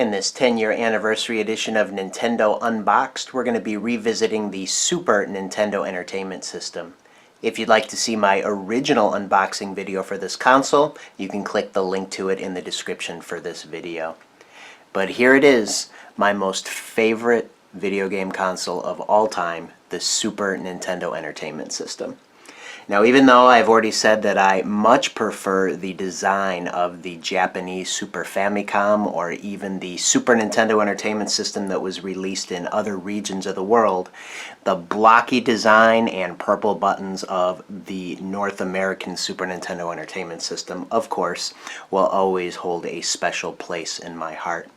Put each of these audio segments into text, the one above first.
In this 10-year anniversary edition of Nintendo Unboxed, we're going to be revisiting the Super Nintendo Entertainment System. If you'd like to see my original unboxing video for this console, you can click the link to it in the description for this video. But here it is, my most favorite video game console of all time, the Super Nintendo Entertainment System. Now, even though I've already said that I much prefer the design of the Japanese Super Famicom or even the Super Nintendo Entertainment System that was released in other regions of the world, the blocky design and purple buttons of the North American Super Nintendo Entertainment System, of course, will always hold a special place in my heart.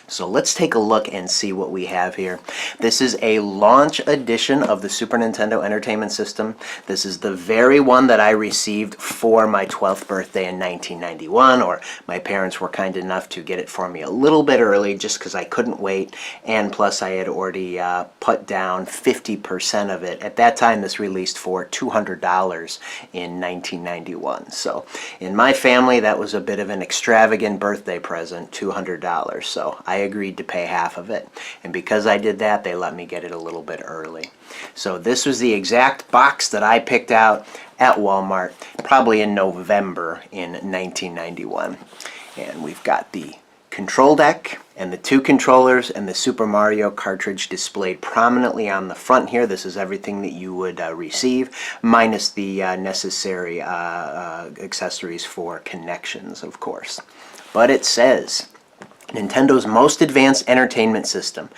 So let's take a look and see what we have here. This is a launch edition of the Super Nintendo Entertainment System. This is the very one that I received for my 12th birthday in 1991, or my parents were kind enough to get it for me a little bit early just because I couldn't wait, and plus I had already put down 50% of it. At that time, this released for $200 in 1991. So in my family, that was a bit of an extravagant birthday present, $200. So I agreed to pay half of it, and because I did that, they let me get it a little bit early. So this was the exact box that I picked out at Walmart, probably in November in 1991. And we've got the control deck and the two controllers and the Super Mario cartridge displayed prominently on the front here. This is everything that you would receive, minus the necessary accessories for connections, of course. But it says, Nintendo's most advanced entertainment system,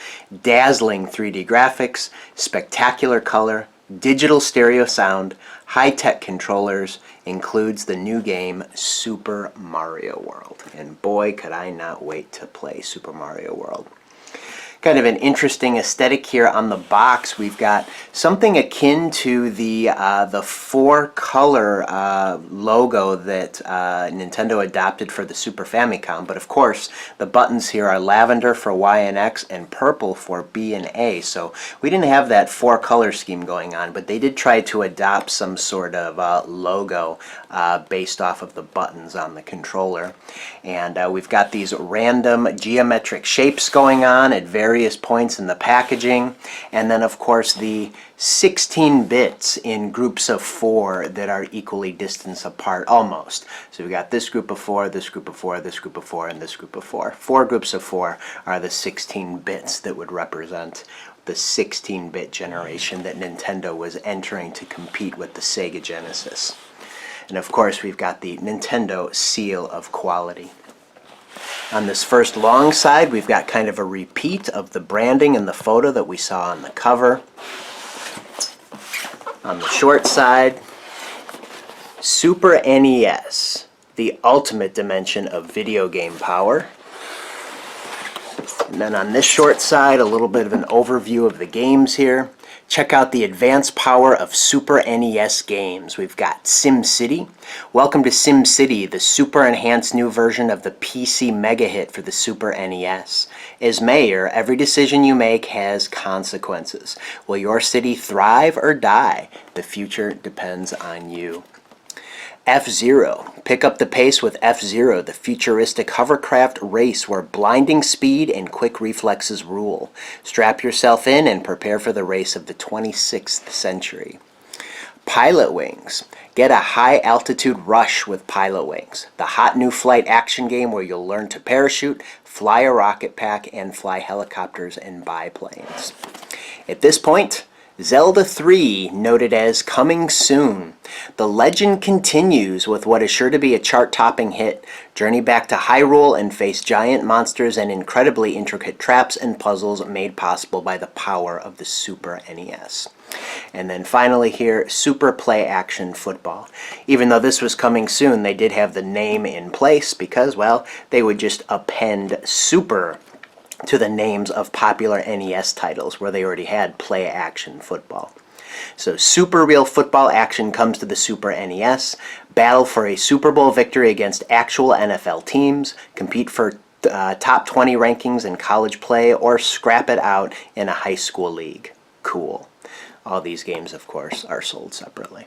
dazzling 3D graphics, spectacular color, digital stereo sound, high-tech controllers, includes the new game Super Mario World. And boy, could I not wait to play Super Mario World. Kind of an interesting aesthetic here on the box. We've got something akin to the four-color logo that Nintendo adopted for the Super Famicom, but of course the buttons here are lavender for Y and X and purple for B and A, so we didn't have that four-color scheme going on, but they did try to adopt some sort of logo based off of the buttons on the controller. And we've got these random geometric shapes going on at various points in the packaging, and then of course the 16 bits in groups of 4 that are equally distanced apart almost. So we got this group of 4, this group of 4, this group of 4, and this group of 4. 4 groups of 4 are the 16 bits that would represent the 16-bit generation that Nintendo was entering to compete with the Sega Genesis. And of course we've got the Nintendo seal of quality. On this first long side, we've got kind of a repeat of the branding and the photo that we saw on the cover. On the short side, Super NES, the ultimate dimension of video game power. And then on this short side, a little bit of an overview of the games here. Check out the advanced power of Super NES games. We've got SimCity. Welcome to SimCity, the super enhanced new version of the PC mega hit for the Super NES. As mayor, every decision you make has consequences. Will your city thrive or die? The future depends on you. F-Zero. Pick up the pace with F-Zero, the futuristic hovercraft race where blinding speed and quick reflexes rule. Strap yourself in and prepare for the race of the 26th century. Pilot Wings. Get a high-altitude rush with Pilot Wings, the hot new flight action game where you'll learn to parachute, fly a rocket pack, and fly helicopters and biplanes. At this point, Zelda 3, noted as coming soon. The legend continues with what is sure to be a chart-topping hit. Journey back to Hyrule and face giant monsters and incredibly intricate traps and puzzles made possible by the power of the Super NES. And then finally here, Super Play Action Football. Even though this was coming soon, they did have the name in place because, well, they would just append Super to the names of popular NES titles where they already had Play Action Football. So Super Real Football Action comes to the Super NES. Battle for a Super Bowl victory against actual NFL teams. Compete for top 20 rankings in college play, or scrap it out in a high school league. Cool. All these games, of course, are sold separately.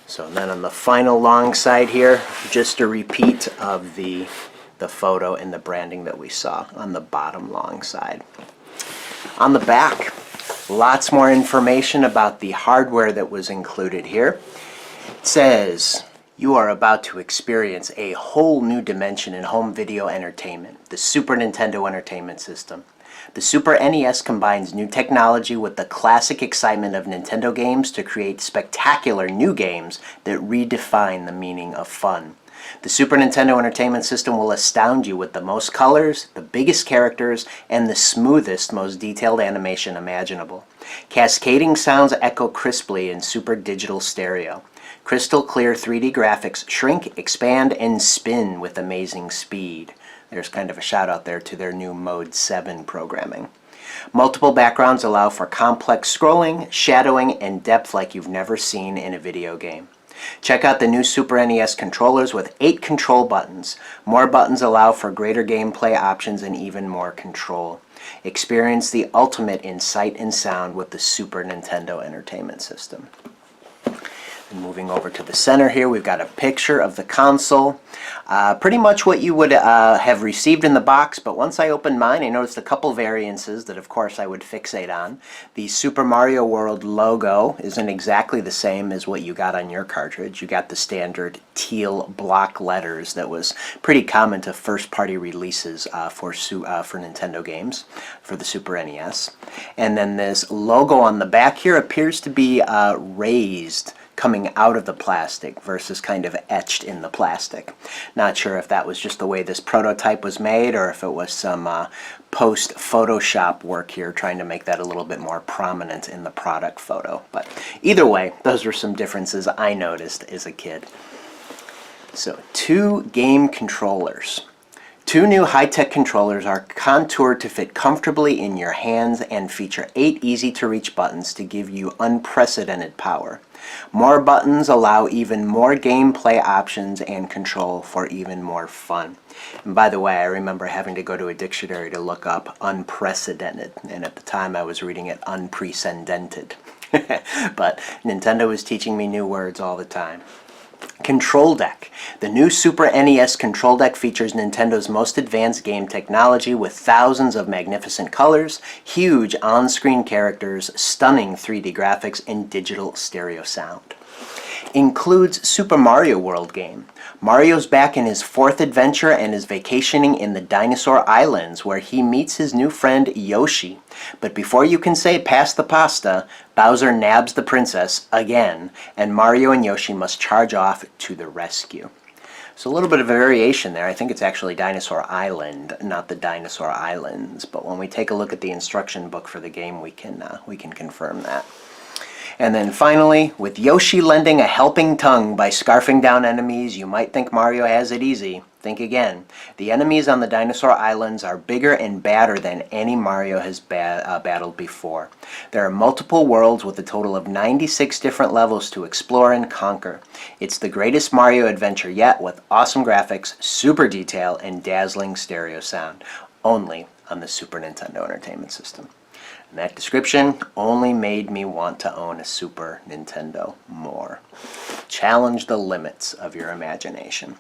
So then on the final long side here, just a repeat of the the photo and the branding that we saw on the bottom long side. On the back, lots more information about the hardware that was included here. It says, you are about to experience a whole new dimension in home video entertainment, the Super Nintendo Entertainment System. The Super NES combines new technology with the classic excitement of Nintendo games to create spectacular new games that redefine the meaning of fun. The Super Nintendo Entertainment System will astound you with the most colors, the biggest characters, and the smoothest, most detailed animation imaginable. Cascading sounds echo crisply in Super Digital Stereo. Crystal clear 3D graphics shrink, expand, and spin with amazing speed. There's kind of a shout out there to their new Mode 7 programming. Multiple backgrounds allow for complex scrolling, shadowing, and depth like you've never seen in a video game. Check out the new Super NES controllers with 8 control buttons. More buttons allow for greater gameplay options and even more control. Experience the ultimate in sight and sound with the Super Nintendo Entertainment System. And moving over to the center here, we've got a picture of the console. Pretty much what you would have received in the box, but once I opened mine, I noticed a couple variances that of course I would fixate on. The Super Mario World logo isn't exactly the same as what you got on your cartridge. You got the standard teal block letters that was pretty common to first-party releases for Nintendo games for the Super NES. And then this logo on the back here appears to be raised coming out of the plastic versus kind of etched in the plastic. Not sure if that was just the way this prototype was made or if it was some post-Photoshop work here trying to make that a little bit more prominent in the product photo. But either way, those were some differences I noticed as a kid. So 2 game controllers. 2 new high-tech controllers are contoured to fit comfortably in your hands and feature 8 easy-to-reach buttons to give you unprecedented power. More buttons allow even more gameplay options and control for even more fun. And by the way, I remember having to go to a dictionary to look up unprecedented, and at the time I was reading it unprecedented. But Nintendo was teaching me new words all the time. Control Deck. The new Super NES Control Deck features Nintendo's most advanced game technology with thousands of magnificent colors, huge on-screen characters, stunning 3D graphics, and digital stereo sound. Includes Super Mario World game. Mario's back in his 4th adventure and is vacationing in the Dinosaur Islands where he meets his new friend Yoshi. But before you can say pass the pasta, Bowser nabs the princess again, and Mario and Yoshi must charge off to the rescue. So a little bit of a variation there. I think it's actually Dinosaur Island, not the Dinosaur Islands. But when we take a look at the instruction book for the game, we can confirm that. And then finally, with Yoshi lending a helping tongue by scarfing down enemies, you might think Mario has it easy. Think again. The enemies on the Dinosaur Islands are bigger and badder than any Mario has battled before. There are multiple worlds with a total of 96 different levels to explore and conquer. It's the greatest Mario adventure yet with awesome graphics, super detail, and dazzling stereo sound. Only on the Super Nintendo Entertainment System. And that description only made me want to own a Super Nintendo more. Challenge the limits of your imagination.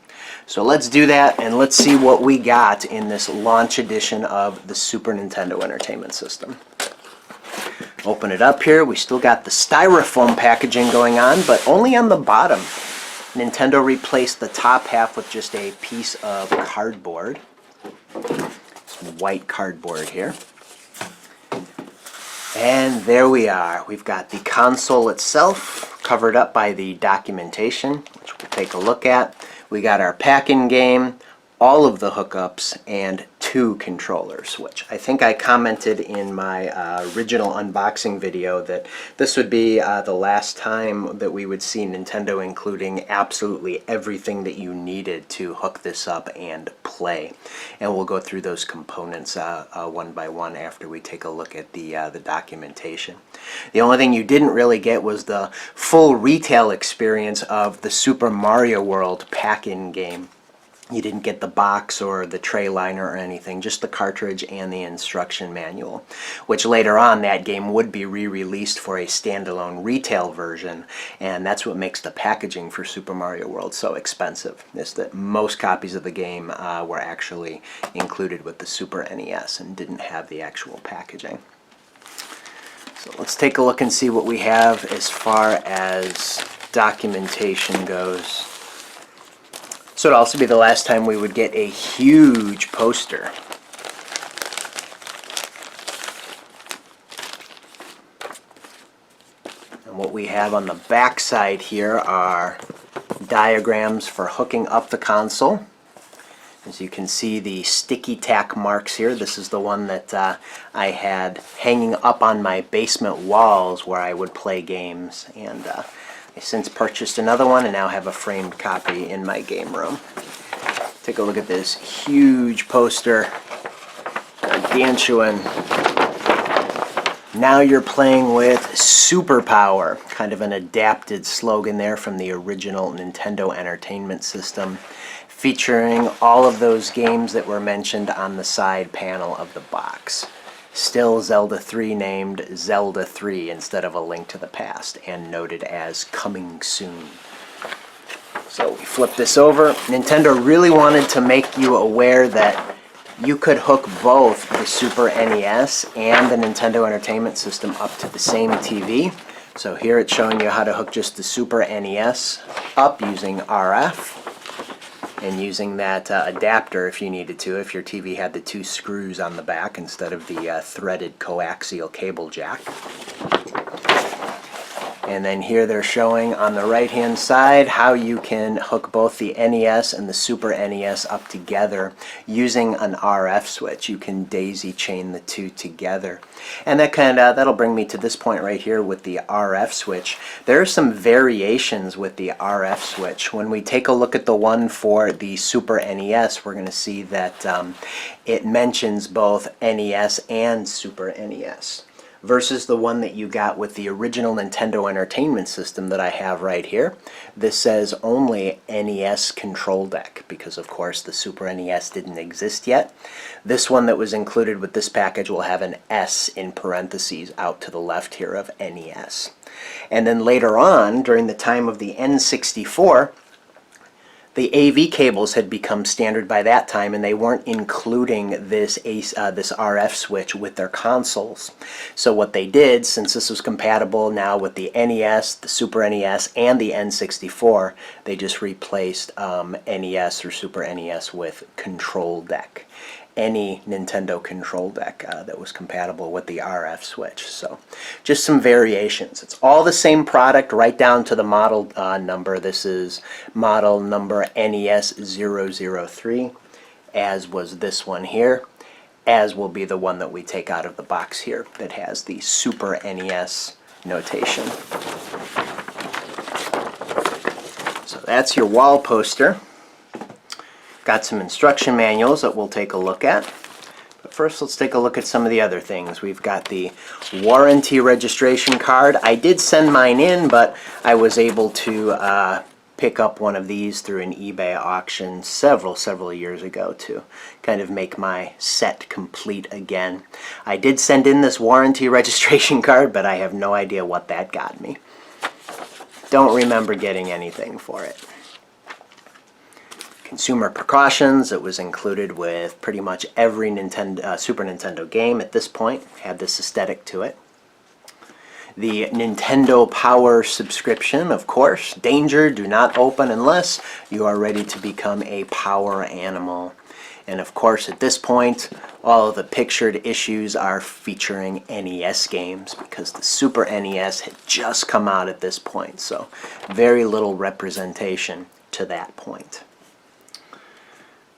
So let's do that and let's see what we got in this launch edition of the Super Nintendo Entertainment System. Open it up here. We still got the styrofoam packaging going on, but only on the bottom. Nintendo replaced the top half with just a piece of cardboard. Some white cardboard here. And there we are. We've got the console itself covered up by the documentation, which we'll take a look at. We got our pack-in game, all of the hookups, and 2 controllers, which I think I commented in my original unboxing video that this would be the last time that we would see Nintendo including absolutely everything that you needed to hook this up and play. And we'll go through those components one by one after we take a look at the documentation. The only thing you didn't really get was the full retail experience of the Super Mario World pack-in game. You didn't get the box or the tray liner or anything, just the cartridge and the instruction manual, which later on that game would be re-released for a standalone retail version, and that's what makes the packaging for Super Mario World so expensive, is that most copies of the game were actually included with the Super NES and didn't have the actual packaging. So let's take a look and see what we have as far as documentation goes. So it'll also be the last time we would get a huge poster. And what we have on the back side here are diagrams for hooking up the console. As you can see, the sticky tack marks here. This is the one that I had hanging up on my basement walls where I would play games. And I since purchased another one and now have a framed copy in my game room. Take a look at this huge poster, gargantuan. Now you're playing with superpower, kind of an adapted slogan there from the original Nintendo Entertainment System, featuring all of those games that were mentioned on the side panel of the box. Still Zelda 3 named Zelda 3 instead of A Link to the Past, and noted as coming soon. So we flip this over. Nintendo really wanted to make you aware that you could hook both the Super NES and the Nintendo Entertainment System up to the same TV. So here it's showing you how to hook just the Super NES up using RF, and using that adapter if you needed to, if your TV had the two screws on the back instead of the threaded coaxial cable jack. And then here they're showing on the right hand side how you can hook both the NES and the Super NES up together using an RF switch. You can daisy chain the two together. And that'll bring me to this point right here with the RF switch. There are some variations with the RF switch. When we take a look at the one for the Super NES, we're going to see that it mentions both NES and Super NES, versus the one that you got with the original Nintendo Entertainment System that I have right here. This says only NES Control Deck, because of course the Super NES didn't exist yet. This one that was included with this package will have an S in parentheses out to the left here of NES. And then later on, during the time of the N64, the AV cables had become standard by that time, and they weren't including this RF switch with their consoles. So what they did, since this was compatible now with the NES, the Super NES, and the N64, they just replaced NES or Super NES with Control Deck. Any Nintendo Control Deck that was compatible with the RF switch. So just some variations. It's all the same product right down to the model number. This is model number NES003, as was this one here, as will be the one that we take out of the box here that has the Super NES notation. So that's your wall poster. Got some instruction manuals that we'll take a look at. But first, let's take a look at some of the other things. We've got the warranty registration card. I did send mine in, but I was able to pick up one of these through an eBay auction several years ago to kind of make my set complete again. I did send in this warranty registration card, but I have no idea what that got me. Don't remember getting anything for it. Consumer Precautions, it was included with pretty much every Super Nintendo game at this point, had this aesthetic to it. The Nintendo Power subscription, of course. Danger, do not open unless you are ready to become a power animal. And of course, at this point, all of the pictured issues are featuring NES games, because the Super NES had just come out at this point, so very little representation to that point.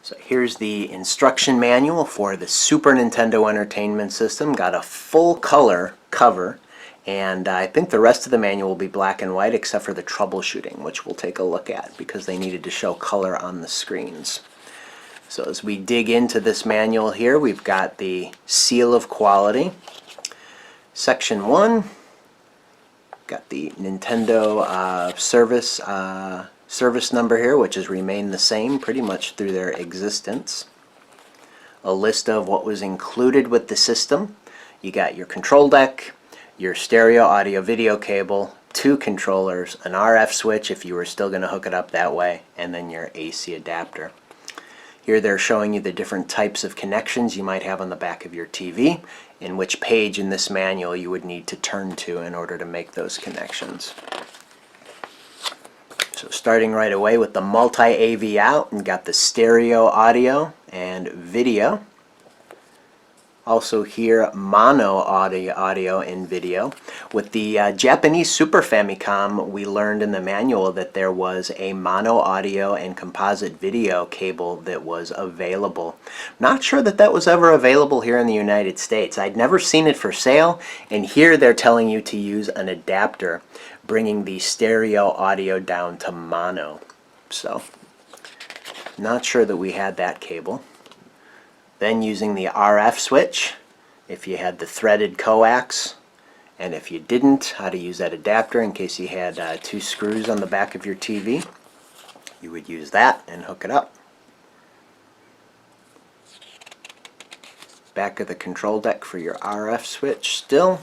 So here's the instruction manual for the Super Nintendo Entertainment System. Got a full color cover, and I think the rest of the manual will be black and white except for the troubleshooting, which we'll take a look at because they needed to show color on the screens. So as we dig into this manual here, we've got the seal of quality. Section 1, got the Nintendo service number here, which has remained the same pretty much through their existence. A list of what was included with the system. You got your control deck, your stereo audio video cable, 2 controllers, an RF switch if you were still going to hook it up that way, and then your AC adapter. Here they're showing you the different types of connections you might have on the back of your TV, and which page in this manual you would need to turn to in order to make those connections. So starting right away with the multi-AV out, and got the stereo audio and video. Also here mono audio and video. With the Japanese Super Famicom, we learned in the manual that there was a mono audio and composite video cable that was available. Not sure that that was ever available here in the United States. I'd never seen it for sale, and here they're telling you to use an adapter, bringing the stereo audio down to mono. So, not sure that we had that cable. Then using the RF switch, if you had the threaded coax, and if you didn't, how to use that adapter in case you had 2 screws on the back of your TV. You would use that and hook it up. Back of the control deck for your RF switch still.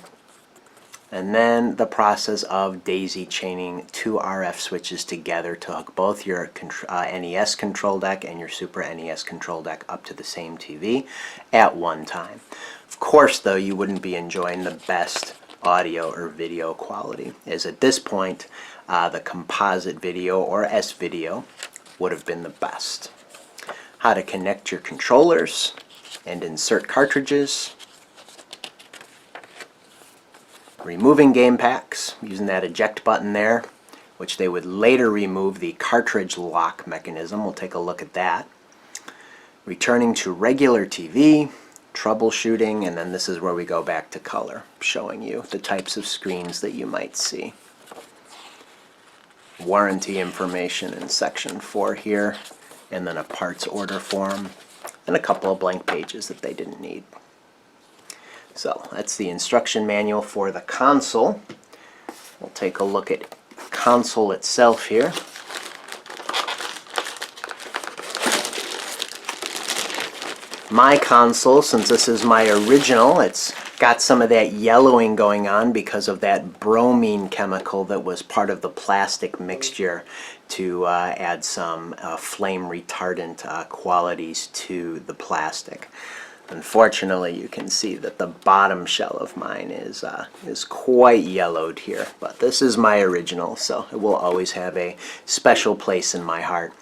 And then the process of daisy chaining 2 RF switches together to hook both your NES control deck and your Super NES control deck up to the same TV at one time. Of course, though, you wouldn't be enjoying the best audio or video quality, as at this point the composite video or S-video would have been the best. How to connect your controllers and insert cartridges. Removing game packs using that eject button there, which they would later remove the cartridge lock mechanism. We'll take a look at that. Returning to regular TV, troubleshooting, and then this is where we go back to color, showing you the types of screens that you might see. Warranty information in section 4 here, and then a parts order form, and a couple of blank pages that they didn't need. So that's the instruction manual for the console. We'll take a look at the console itself here. My console, since this is my original, it's got some of that yellowing going on because of that bromine chemical that was part of the plastic mixture to add some flame retardant qualities to the plastic. Unfortunately, you can see that the bottom shell of mine is quite yellowed here, but this is my original, so it will always have a special place in my heart.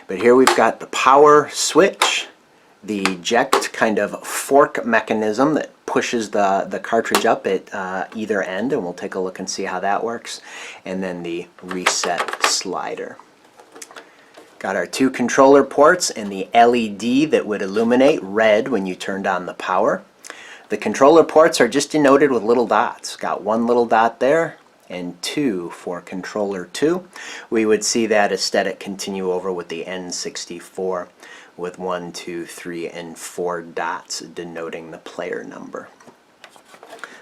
But here we've got the power switch, the eject kind of fork mechanism that pushes the cartridge up at either end, and we'll take a look and see how that works, and then the reset slider. Got our 2 controller ports and the LED that would illuminate red when you turned on the power. The controller ports are just denoted with little dots. Got 1 little dot there and 2 for controller 2. We would see that aesthetic continue over with the N64 with 1, 2, 3, and 4 dots denoting the player number.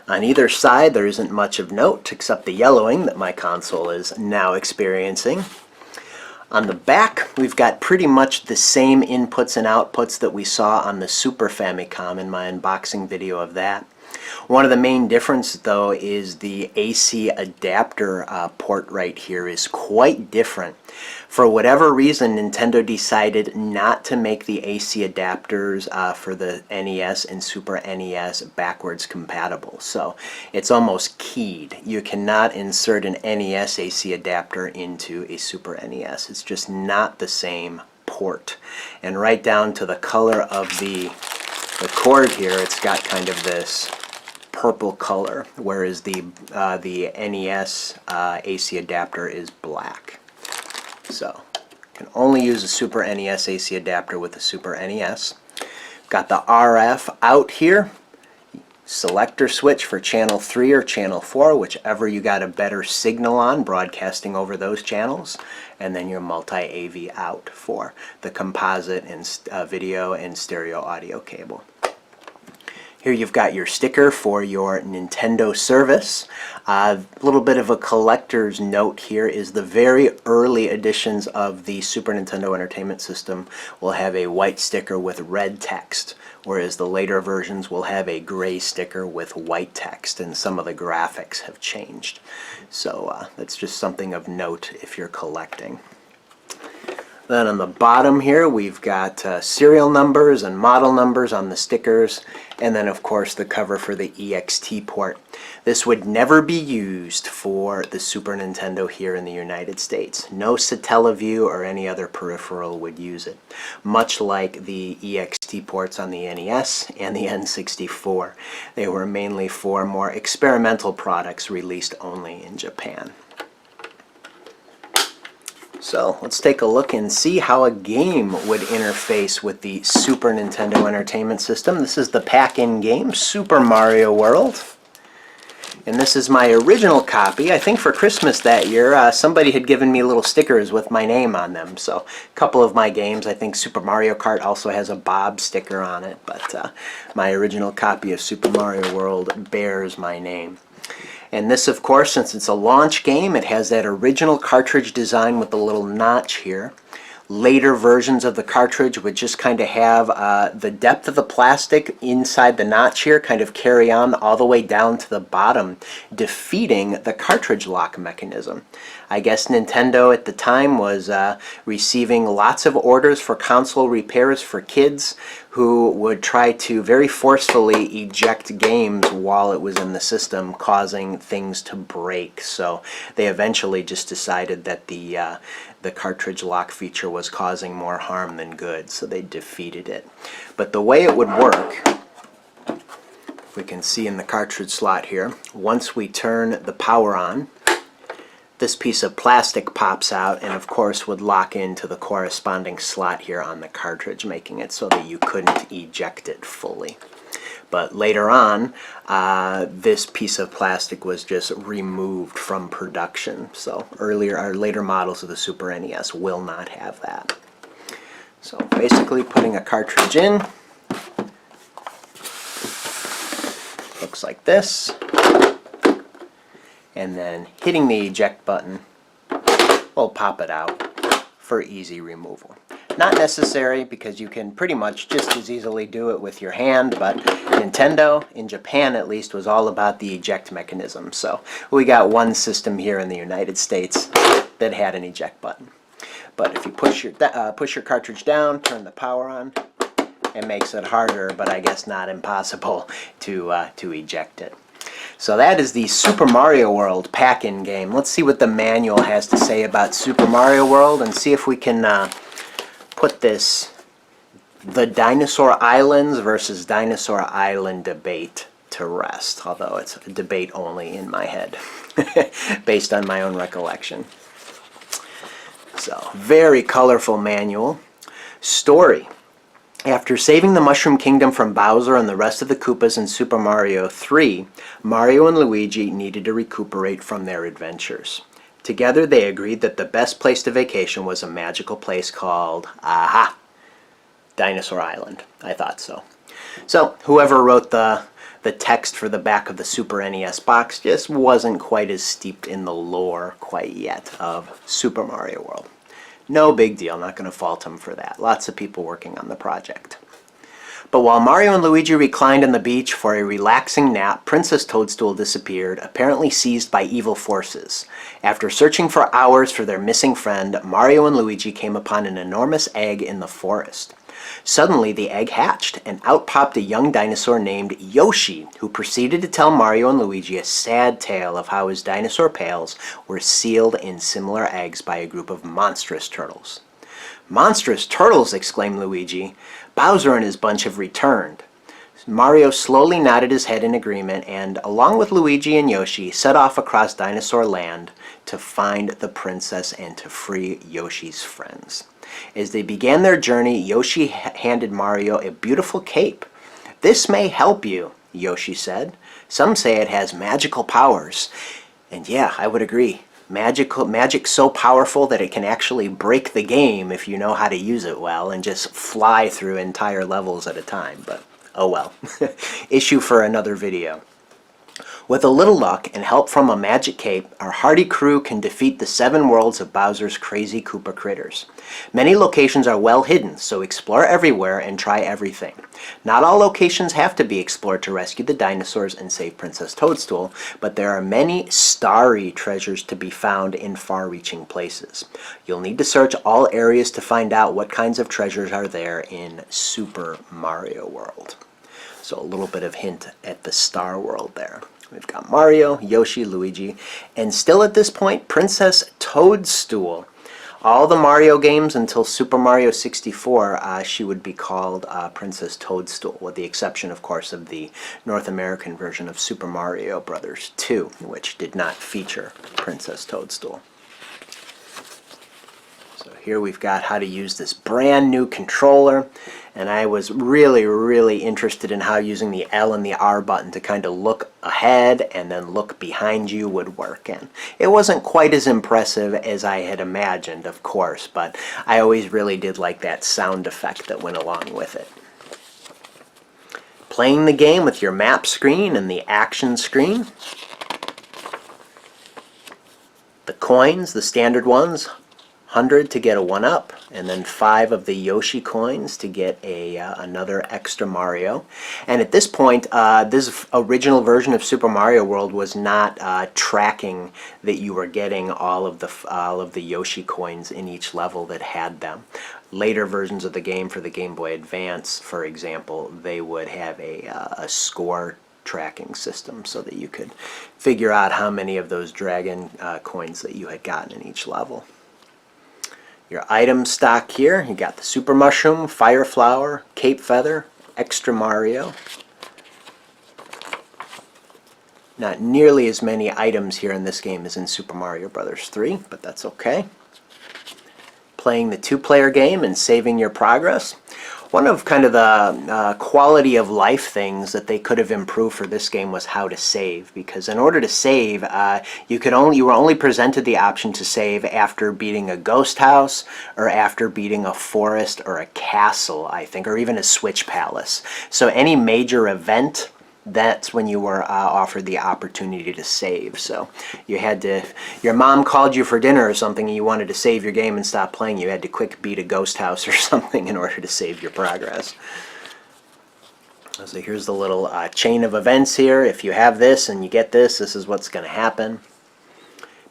On either side there isn't much of note except the yellowing that my console is now experiencing. On the back, we've got pretty much the same inputs and outputs that we saw on the Super Famicom in my unboxing video of that. One of the main differences, though, is the AC adapter port right here is quite different. For whatever reason, Nintendo decided not to make the AC adapters for the NES and Super NES backwards compatible. So it's almost keyed. You cannot insert an NES AC adapter into a Super NES. It's just not the same port. And right down to the color of the cord here, it's got kind of this purple color, whereas the NES AC adapter is black. So, can only use a Super NES AC adapter with a Super NES. Got the RF out here. Selector switch for channel 3 or channel 4, whichever you got a better signal on, broadcasting over those channels. And then your multi-AV out for the composite and video and stereo audio cable. Here you've got your sticker for your Nintendo service. A little bit of a collector's note here is the very early editions of the Super Nintendo Entertainment System will have a white sticker with red text, whereas the later versions will have a gray sticker with white text, and some of the graphics have changed. So that's just something of note if you're collecting. Then on the bottom here we've got serial numbers and model numbers on the stickers, and then of course the cover for the EXT port. This would never be used for the Super Nintendo here in the United States. No Satellaview or any other peripheral would use it, much like the EXT ports on the NES and the N64. They were mainly for more experimental products released only in Japan. So let's take a look and see how a game would interface with the Super Nintendo Entertainment System. This is the pack-in game, Super Mario World. And this is my original copy. I think for Christmas that year, somebody had given me little stickers with my name on them. So a couple of my games, I think Super Mario Kart also has a Bob sticker on it, but my original copy of Super Mario World bears my name. And this, of course, since it's a launch game, it has that original cartridge design with the little notch here. Later versions of the cartridge would just kind of have the depth of the plastic inside the notch here kind of carry on all the way down to the bottom, defeating the cartridge lock mechanism. I guess Nintendo at the time was receiving lots of orders for console repairs for kids who would try to very forcefully eject games while it was in the system, causing things to break. So they eventually just decided that the cartridge lock feature was causing more harm than good, so they defeated it. But the way it would work, we can see in the cartridge slot here, once we turn the power on, this piece of plastic pops out and of course would lock into the corresponding slot here on the cartridge, making it so that you couldn't eject it fully. But later on, this piece of plastic was just removed from production. So later models of the Super NES will not have that. So basically putting a cartridge in, looks like this, and then hitting the eject button will pop it out for easy removal. Not necessary, because you can pretty much just as easily do it with your hand, but Nintendo, in Japan at least, was all about the eject mechanism. So we got one system here in the United States that had an eject button. But if you push your cartridge down, turn the power on, it makes it harder, but I guess not impossible, to eject it. So that is the Super Mario World pack-in game. Let's see what the manual has to say about Super Mario World and see if we can put this, the Dinosaur Islands versus Dinosaur Island debate to rest, although it's a debate only in my head, based on my own recollection. So, very colorful manual. Story. After saving the Mushroom Kingdom from Bowser and the rest of the Koopas in Super Mario 3, Mario and Luigi needed to recuperate from their adventures. Together they agreed that the best place to vacation was a magical place called, aha, Dinosaur Island. I thought so. So whoever wrote the text for the back of the Super NES box just wasn't quite as steeped in the lore quite yet of Super Mario World. No big deal, not going to fault him for that. Lots of people working on the project. But while Mario and Luigi reclined on the beach for a relaxing nap, Princess Toadstool disappeared, apparently seized by evil forces. After searching for hours for their missing friend, Mario and Luigi came upon an enormous egg in the forest. Suddenly, the egg hatched, and out popped a young dinosaur named Yoshi, who proceeded to tell Mario and Luigi a sad tale of how his dinosaur pals were sealed in similar eggs by a group of monstrous turtles. "Monstrous turtles!" exclaimed Luigi. "Bowser and his bunch have returned." Mario slowly nodded his head in agreement and, along with Luigi and Yoshi, set off across Dinosaur Land to find the princess and to free Yoshi's friends. As they began their journey, Yoshi handed Mario a beautiful cape. "This may help you," Yoshi said. "Some say it has magical powers." And yeah, I would agree. Magic so powerful that it can actually break the game if you know how to use it well and just fly through entire levels at a time. But Oh well. Issue for another video. With a little luck and help from a magic cape, our hardy crew can defeat the 7 worlds of Bowser's crazy Koopa critters. Many locations are well hidden, so explore everywhere and try everything. Not all locations have to be explored to rescue the dinosaurs and save Princess Toadstool, but there are many starry treasures to be found in far-reaching places. You'll need to search all areas to find out what kinds of treasures are there in Super Mario World. So a little bit of hint at the Star World there. We've got Mario, Yoshi, Luigi, and still at this point, Princess Toadstool. All the Mario games until Super Mario 64, she would be called Princess Toadstool, with the exception, of course, of the North American version of Super Mario Bros. 2, which did not feature Princess Toadstool. So here we've got how to use this brand new controller. And I was really interested in how using the L and the R button to kind of look ahead and then look behind you would work. And it wasn't quite as impressive as I had imagined, of course, but I always really did like that sound effect that went along with it. Playing the game with your map screen and the action screen. The coins, the standard ones, 100 to get a 1-up, and then 5 of the Yoshi coins to get another extra Mario. And at this point, this original version of Super Mario World was not tracking that you were getting all of the Yoshi coins in each level that had them. Later versions of the game for the Game Boy Advance, for example, they would have a score tracking system so that you could figure out how many of those dragon coins that you had gotten in each level. Your item stock here, you got the Super Mushroom, Fire Flower, Cape Feather, Extra Mario. Not nearly as many items here in this game as in Super Mario Bros. 3, but that's okay. Playing the 2-player game and saving your progress. One of kind of the quality of life things that they could have improved for this game was how to save, because in order to save, you were only presented the option to save after beating a ghost house or after beating a forest or a castle, I think, or even a switch palace. So any major event, that's when you were offered the opportunity to save. So you had to, your mom called you for dinner or something and you wanted to save your game and stop playing, you had to quick beat a ghost house or something in order to save your progress. So here's the little chain of events here. If you have this and you get this, this is what's going to happen.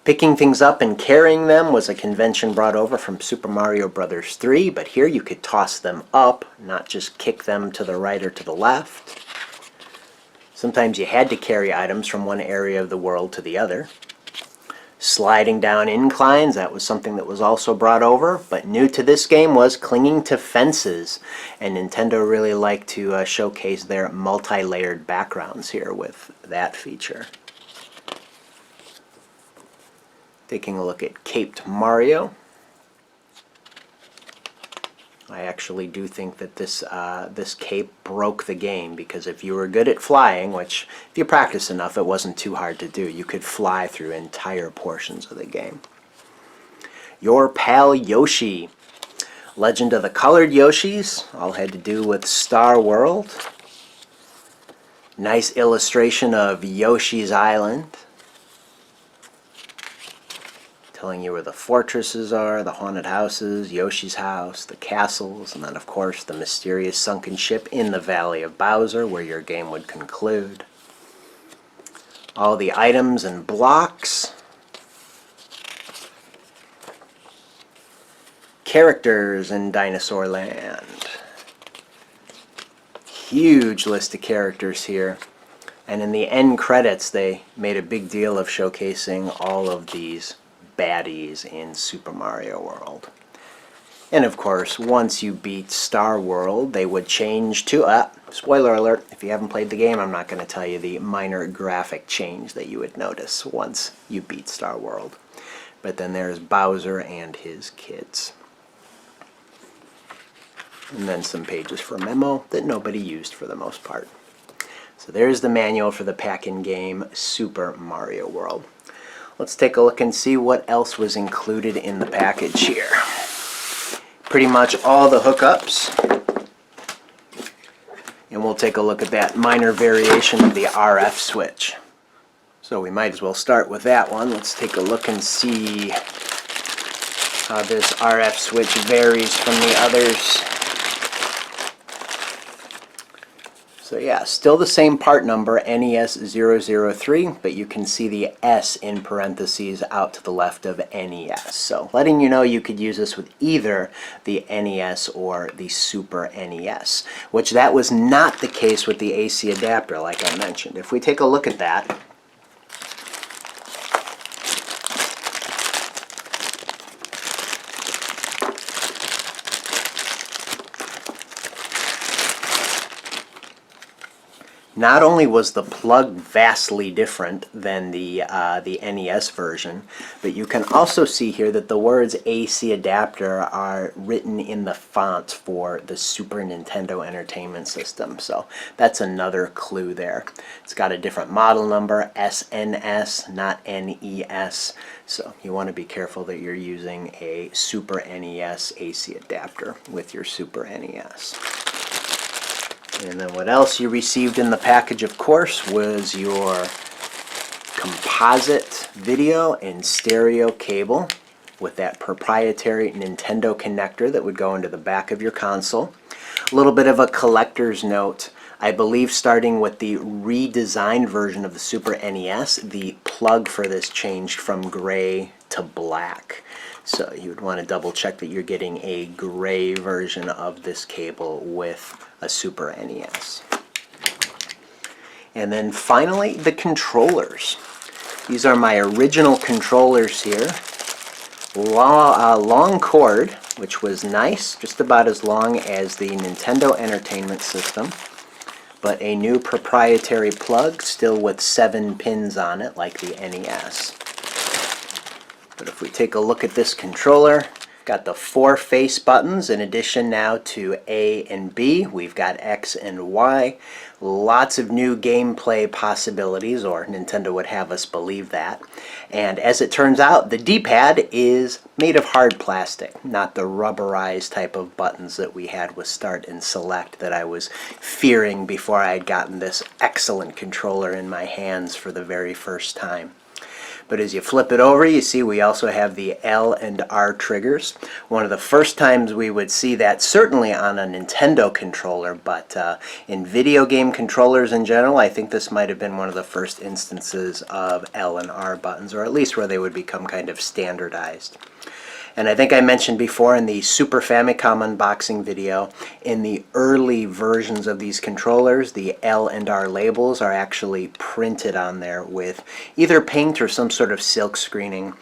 Picking things up and carrying them was a convention brought over from Super Mario Bros. 3, but here you could toss them up, not just kick them to the right or to the left. Sometimes you had to carry items from one area of the world to the other. Sliding down inclines, that was something that was also brought over, but new to this game was clinging to fences. And Nintendo really liked to showcase their multi-layered backgrounds here with that feature. Taking a look at Caped Mario. I actually do think that this cape broke the game, because if you were good at flying, which if you practice enough it wasn't too hard to do, you could fly through entire portions of the game. Your Pal Yoshi. Legend of the Colored Yoshis, all had to do with Star World. Nice illustration of Yoshi's Island, telling you where the fortresses are, the haunted houses, Yoshi's house, the castles, and then of course the mysterious sunken ship in the Valley of Bowser where your game would conclude. All the items and blocks. Characters in Dinosaur Land. Huge list of characters here. And in the end credits they made a big deal of showcasing all of these baddies in Super Mario World. And of course, once you beat Star World, they would change to, spoiler alert, if you haven't played the game, I'm not going to tell you the minor graphic change that you would notice once you beat Star World. But then there's Bowser and his kids. And then some pages for memo that nobody used for the most part. So there's the manual for the pack-in game Super Mario World. Let's take a look and see what else was included in the package here. Pretty much all the hookups And we'll take a look at that minor variation of the RF switch. So we might as well start with that one. Let's take a look and see how this RF switch varies from the others. So yeah, still the same part number, NES003, but you can see the S in parentheses out to the left of NES. So letting you know you could use this with either the NES or the Super NES, which that was not the case with the AC adapter, like I mentioned. If we take a look at that, not only was the plug vastly different than the NES version, but you can also see here that the words AC adapter are written in the font for the Super Nintendo Entertainment System. So that's another clue there. It's got a different model number, SNS, not NES. So you want to be careful that you're using a Super NES AC adapter with your Super NES. And then what else you received in the package, of course, was your composite video and stereo cable with that proprietary Nintendo connector that would go into the back of your console. A little bit of a collector's note. I believe starting with the redesigned version of the Super NES, the plug for this changed from gray to black. So you would want to double check that you're getting a gray version of this cable with a Super NES. And then finally, the controllers. These are my original controllers here. Long cord, which was nice, just about as long as the Nintendo Entertainment System, but a new proprietary plug, still with 7 pins on it, like the NES. But if we take a look at this controller, got the 4 face buttons in addition now to A and B. We've got X and Y. Lots of new gameplay possibilities, or Nintendo would have us believe that. And as it turns out, the D-pad is made of hard plastic, not the rubberized type of buttons that we had with Start and Select that I was fearing before I had gotten this excellent controller in my hands for the very first time. But as you flip it over, you see we also have the L and R triggers. One of the first times we would see that, certainly on a Nintendo controller, but in video game controllers in general, I think this might have been one of the first instances of L and R buttons, or at least where they would become kind of standardized. And I think I mentioned before in the Super Famicom unboxing video, in the early versions of these controllers, the L and R labels are actually printed on there with either paint or some sort of silk screening,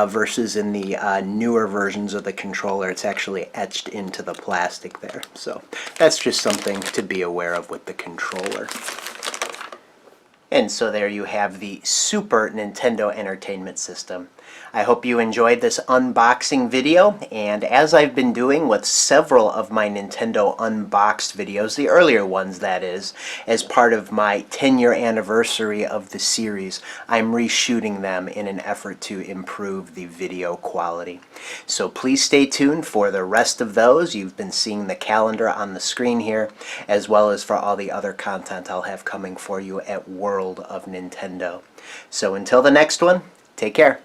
versus in the newer versions of the controller, it's actually etched into the plastic there. So that's just something to be aware of with the controller. And so there you have the Super Nintendo Entertainment System. I hope you enjoyed this unboxing video, and as I've been doing with several of my Nintendo Unboxed videos, the earlier ones that is, as part of my 10-year anniversary of the series, I'm reshooting them in an effort to improve the video quality. So please stay tuned for the rest of those. You've been seeing the calendar on the screen here, as well as for all the other content I'll have coming for you at World of Nintendo. So until the next one, take care.